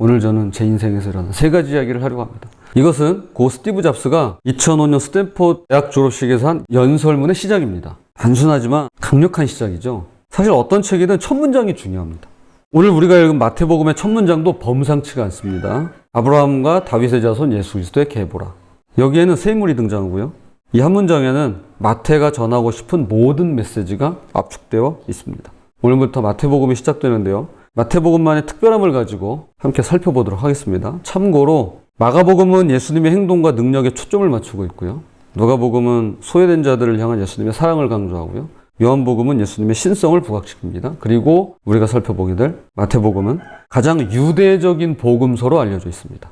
오늘 저는 제 인생에서 일어난 세 가지 이야기를 하려고 합니다. 이것은 고 스티브 잡스가 2005년 스탠포드 대학 졸업식에서 한 연설문의 시작입니다. 단순하지만 강력한 시작이죠. 사실 어떤 책이든 첫 문장이 중요합니다. 오늘 우리가 읽은 마태복음의 첫 문장도 범상치가 않습니다. 아브라함과 다윗의 자손 예수 그리스도의 계보라. 여기에는 세 인물이 등장하고요. 이 한 문장에는 마태가 전하고 싶은 모든 메시지가 압축되어 있습니다. 오늘부터 마태복음이 시작되는데요. 마태복음만의 특별함을 가지고 함께 살펴보도록 하겠습니다. 참고로 마가복음은 예수님의 행동과 능력에 초점을 맞추고 있고요. 누가복음은 소외된 자들을 향한 예수님의 사랑을 강조하고요. 요한복음은 예수님의 신성을 부각시킵니다. 그리고 우리가 살펴보게 될 마태복음은 가장 유대적인 복음서로 알려져 있습니다.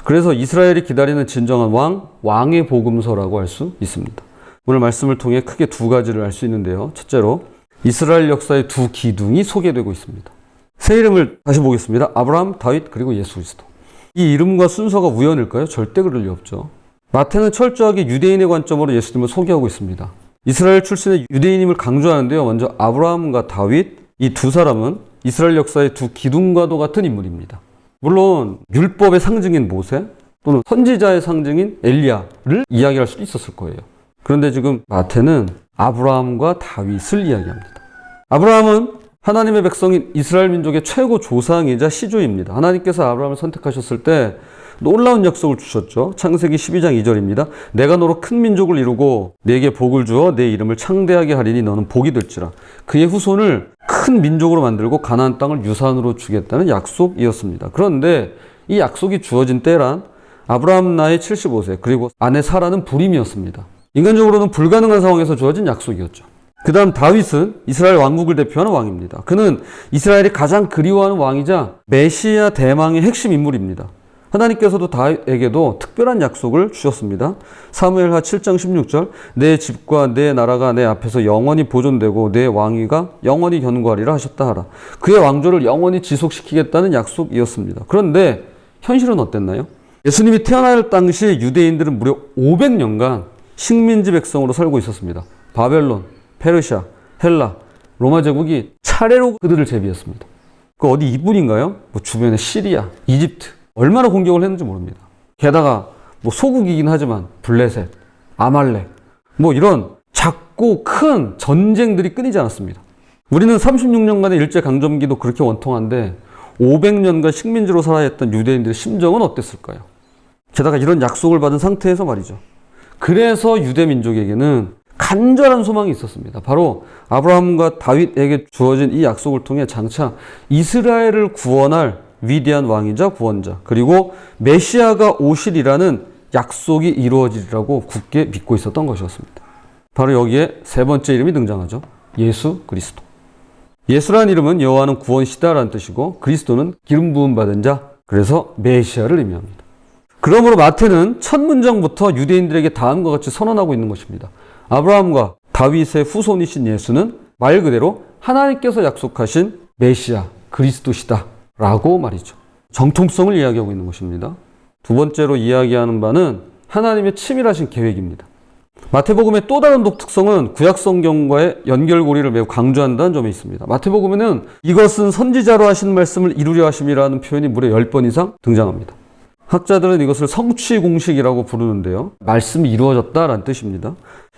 그래서 이스라엘이 기다리는 진정한 왕의 복음서라고 할 수 있습니다. 오늘 말씀을 통해 크게 두 가지를 알 수 있는데요. 첫째로 이스라엘 역사의 두 기둥이 소개되고 있습니다. 세 이름을 다시 보겠습니다. 아브라함, 다윗, 그리고 예수 그리스도. 이 이름과 순서가 우연일까요? 절대 그럴 리 없죠. 마태는 철저하게 유대인의 관점으로 예수님을 소개하고 있습니다. 이스라엘 출신의 유대인임을 강조하는데요. 먼저 아브라함과 다윗, 이 두 사람은 이스라엘 역사의 두 기둥과도 같은 인물입니다. 물론 율법의 상징인 모세 또는 선지자의 상징인 엘리야를 이야기할 수도 있었을 거예요. 그런데 지금 마태는 아브라함과 다윗을 이야기합니다. 아브라함은 하나님의 백성인 이스라엘 민족의 최고 조상이자 시조입니다. 하나님께서 아브라함을 선택하셨을 때 놀라운 약속을 주셨죠. 창세기 12장 2절입니다. 내가 너로 큰 민족을 이루고 네게 복을 주어 내 이름을 창대하게 하리니 너는 복이 될지라. 그의 후손을 큰 민족으로 만들고 가나안 땅을 유산으로 주겠다는 약속이었습니다. 그런데 이 약속이 주어진 때란 아브라함 나이 75세 그리고 아내 사라는 불임이었습니다. 인간적으로는 불가능한 상황에서 주어진 약속이었죠. 그 다음 다윗은 이스라엘 왕국을 대표하는 왕입니다. 그는 이스라엘이 가장 그리워하는 왕이자 메시아 대망의 핵심 인물입니다. 하나님께서도 다윗에게도 특별한 약속을 주셨습니다. 사무엘하 7장 16절 내 집과 내 나라가 내 앞에서 영원히 보존되고 내 왕위가 영원히 견고하리라 하셨다 하라. 그의 왕조를 영원히 지속시키겠다는 약속이었습니다. 그런데 현실은 어땠나요? 예수님이 태어날 당시 유대인들은 무려 500년간 식민지 백성으로 살고 있었습니다. 바벨론, 페르시아, 헬라, 로마 제국이 차례로 그들을 제비했습니다. 그 어디 이뿐인가요? 주변에 시리아, 이집트 얼마나 공격을 했는지 모릅니다. 게다가 소국이긴 하지만 블레셋, 아말렉 이런 작고 큰 전쟁들이 끊이지 않았습니다. 우리는 36년간의 일제강점기도 그렇게 원통한데 500년간 식민지로 살아야 했던 유대인들의 심정은 어땠을까요? 게다가 이런 약속을 받은 상태에서 말이죠. 그래서 유대 민족에게는 간절한 소망이 있었습니다. 바로 아브라함과 다윗에게 주어진 이 약속을 통해 장차 이스라엘을 구원할 위대한 왕이자 구원자 그리고 메시아가 오시리라는 약속이 이루어지리라고 굳게 믿고 있었던 것이었습니다. 바로 여기에 세 번째 이름이 등장하죠. 예수 그리스도. 예수라는 이름은 여호와는 구원시다라는 뜻이고 그리스도는 기름 부음 받은 자, 그래서 메시아를 의미합니다. 그러므로 마태는 첫 문장부터 유대인들에게 다음과 같이 선언하고 있는 것입니다. 아브라함과 다윗의 후손이신 예수는 말 그대로 하나님께서 약속하신 메시아 그리스도시다 라고 말이죠. 정통성을 이야기하고 있는 것입니다. 두 번째로 이야기하는 바는 하나님의 치밀하신 계획입니다. 마태복음의 또 다른 독특성은 구약성경과의 연결고리를 매우 강조한다는 점에 있습니다. 마태복음에는 이것은 선지자로 하신 말씀을 이루려 하심이라는 표현이 무려 10번 이상 등장합니다. 학자들은 이것을 성취공식이라고 부르는데요. 말씀이 이루어졌다라는 뜻입니다.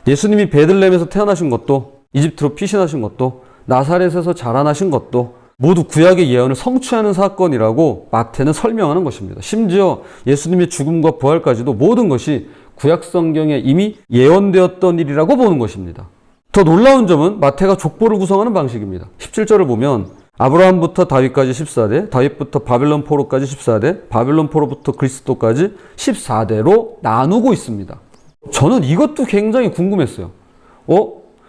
예수님이 베들레헴에서 태어나신 것도 이집트로 피신하신 것도 나사렛에서 자라나신 것도 모두 구약의 예언을 성취하는 사건이라고 마태는 설명하는 것입니다. 심지어 예수님의 죽음과 부활까지도 모든 것이 구약 성경에 이미 예언되었던 일이라고 보는 것입니다. 더 놀라운 점은 마태가 족보를 구성하는 방식입니다. 17절을 보면 아브라함부터 다윗까지 14대, 다윗부터 바벨론 포로까지 14대, 바벨론 포로부터 그리스도까지 14대로 나누고 있습니다. 저는 이것도 굉장히 궁금했어요.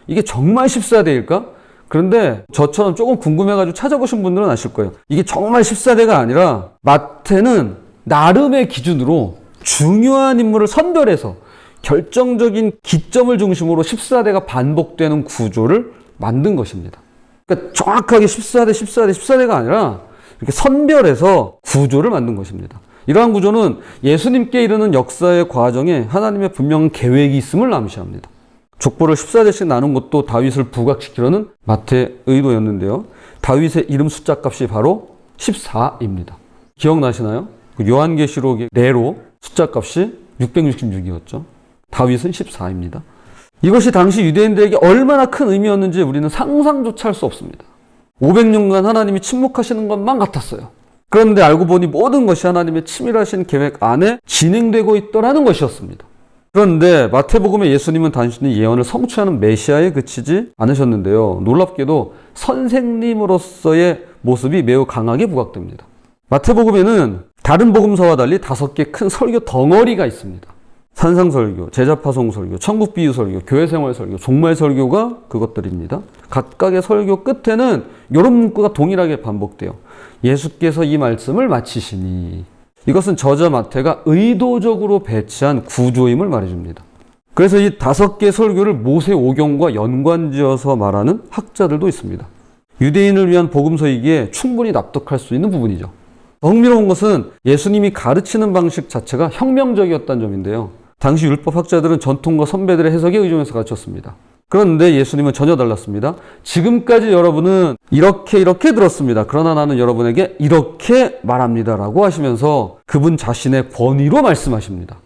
이게 정말 14대일까? 그런데 저처럼 조금 궁금해가지고 찾아보신 분들은 아실 거예요. 이게 정말 14대가 아니라 마태는 나름의 기준으로 중요한 인물을 선별해서 결정적인 기점을 중심으로 14대가 반복되는 구조를 만든 것입니다. 그러니까 정확하게 14대가 아니라 이렇게 선별해서 구조를 만든 것입니다. 이러한 구조는 예수님께 이르는 역사의 과정에 하나님의 분명한 계획이 있음을 암시합니다. 족보를 14대씩 나눈 것도 다윗을 부각시키려는 마태의 의도였는데요. 다윗의 이름 숫자 값이 바로 14입니다. 기억나시나요? 그 요한계시록의 네로 숫자 값이 666이었죠. 다윗은 14입니다. 이것이 당시 유대인들에게 얼마나 큰 의미였는지 우리는 상상조차 할 수 없습니다. 500년간 하나님이 침묵하시는 것만 같았어요. 그런데 알고 보니 모든 것이 하나님의 치밀하신 계획 안에 진행되고 있더라는 것이었습니다. 그런데 마태복음의 예수님은 단순히 예언을 성취하는 메시아에 그치지 않으셨는데요. 놀랍게도 선생님으로서의 모습이 매우 강하게 부각됩니다. 마태복음에는 다른 복음서와 달리 5개 큰 설교 덩어리가 있습니다. 산상설교, 제자파송설교, 천국비유설교, 교회생활설교, 종말설교가 그것들입니다. 각각의 설교 끝에는 이런 문구가 동일하게 반복돼요. 예수께서 이 말씀을 마치시니. 이것은 저자 마태가 의도적으로 배치한 구조임을 말해줍니다. 그래서 이 5개 설교를 모세오경과 연관지어서 말하는 학자들도 있습니다. 유대인을 위한 복음서이기에 충분히 납득할 수 있는 부분이죠. 더 흥미로운 것은 예수님이 가르치는 방식 자체가 혁명적이었다는 점인데요. 당시 율법학자들은 전통과 선배들의 해석에 의존해서 가르쳤습니다. 그런데 예수님은 전혀 달랐습니다. 지금까지 여러분은 이렇게 들었습니다. 그러나 나는 여러분에게 이렇게 말합니다. 라고 하시면서 그분 자신의 권위로 말씀하십니다.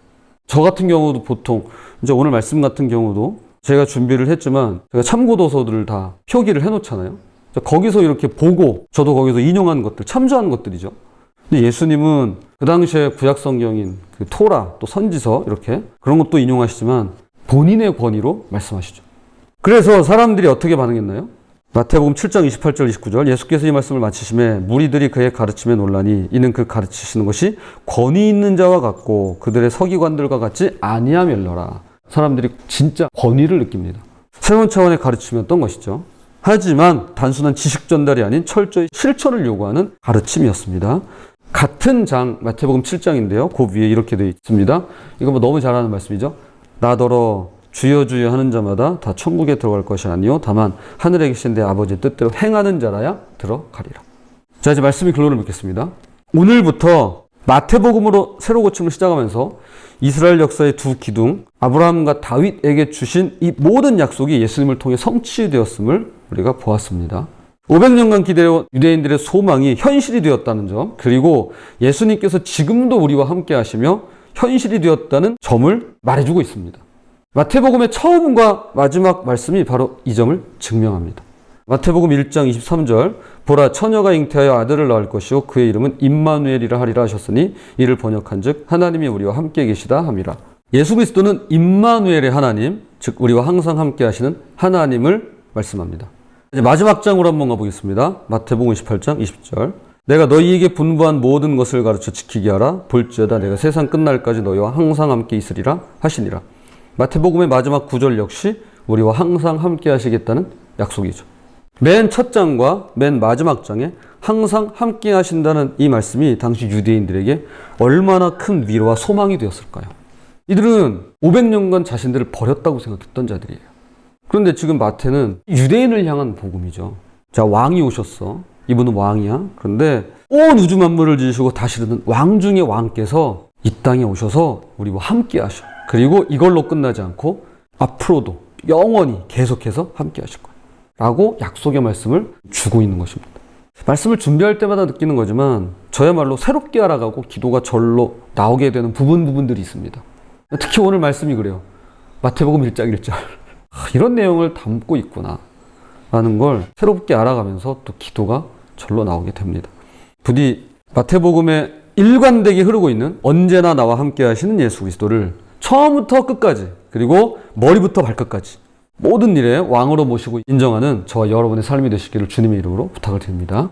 저 같은 경우도 보통 이제 오늘 말씀 같은 경우도 제가 준비를 했지만 제가 참고도서들을 다 표기를 해놓잖아요. 거기서 이렇게 보고 저도 거기서 인용한 것들, 참조한 것들이죠. 근데 예수님은 그 당시에 구약성경인 그 토라 또 선지서 이렇게 그런 것도 인용하시지만 본인의 권위로 말씀하시죠. 그래서 사람들이 어떻게 반응했나요? 마태복음 7장 28절 29절 예수께서 이 말씀을 마치심에 무리들이 그의 가르침에 놀라니 이는 그 가르치시는 것이 권위 있는 자와 같고 그들의 서기관들과 같지 아니하멜러라. 사람들이 진짜 권위를 느낍니다. 새로운 차원의 가르침이었던 것이죠. 하지만 단순한 지식 전달이 아닌 철저히 실천을 요구하는 가르침이었습니다. 같은 장 마태복음 7장인데요. 그 위에 이렇게 되어 있습니다. 이거 뭐 너무 잘하는 말씀이죠. 나더러 주여 주여 하는 자마다 다 천국에 들어갈 것이 아니요 다만 하늘에 계신 내 아버지의 뜻대로 행하는 자라야 들어가리라. 자, 이제 말씀이 결론을 맺겠습니다. 오늘부터 마태복음으로 새로 고침을 시작하면서 이스라엘 역사의 두 기둥 아브라함과 다윗에게 주신 이 모든 약속이 예수님을 통해 성취되었음을 우리가 보았습니다. 500년간 기대해온 유대인들의 소망이 현실이 되었다는 점, 그리고 예수님께서 지금도 우리와 함께 하시며 현실이 되었다는 점을 말해주고 있습니다. 마태복음의 처음과 마지막 말씀이 바로 이 점을 증명합니다. 마태복음 1장 23절 보라 처녀가 잉태하여 아들을 낳을 것이요 그의 이름은 임마누엘이라 하리라 하셨으니 이를 번역한즉 하나님이 우리와 함께 계시다 함이라. 예수 그리스도는 임마누엘의 하나님, 즉 우리와 항상 함께 하시는 하나님을 말씀합니다. 이제 마지막 장으로 한번 가보겠습니다. 마태복음 28장 20절 내가 너희에게 분부한 모든 것을 가르쳐 지키게 하라. 볼지어다 내가 세상 끝날까지 너희와 항상 함께 있으리라 하시니라. 마태복음의 마지막 구절 역시 우리와 항상 함께 하시겠다는 약속이죠. 맨 첫 장과 맨 마지막 장에 항상 함께 하신다는 이 말씀이 당시 유대인들에게 얼마나 큰 위로와 소망이 되었을까요? 이들은 500년간 자신들을 버렸다고 생각했던 자들이에요. 그런데 지금 마태는 유대인을 향한 복음이죠. 자, 왕이 오셨어. 이분은 왕이야. 그런데 온 우주 만물을 지으시고 다스리는 왕 중의 왕께서 이 땅에 오셔서 우리와 함께 하셔. 그리고 이걸로 끝나지 않고 앞으로도 영원히 계속해서 함께 하실 거예요. 라고 약속의 말씀을 주고 있는 것입니다. 말씀을 준비할 때마다 느끼는 거지만 저야말로 새롭게 알아가고 기도가 절로 나오게 되는 부분들이 있습니다. 특히 오늘 말씀이 그래요. 마태복음 1장 1절. 이런 내용을 담고 있구나 라는 걸 새롭게 알아가면서 또 기도가 절로 나오게 됩니다. 부디 마태복음에 일관되게 흐르고 있는 언제나 나와 함께 하시는 예수 그리스도를 처음부터 끝까지 그리고 머리부터 발끝까지 모든 일에 왕으로 모시고 인정하는 저와 여러분의 삶이 되시기를 주님의 이름으로 부탁을 드립니다.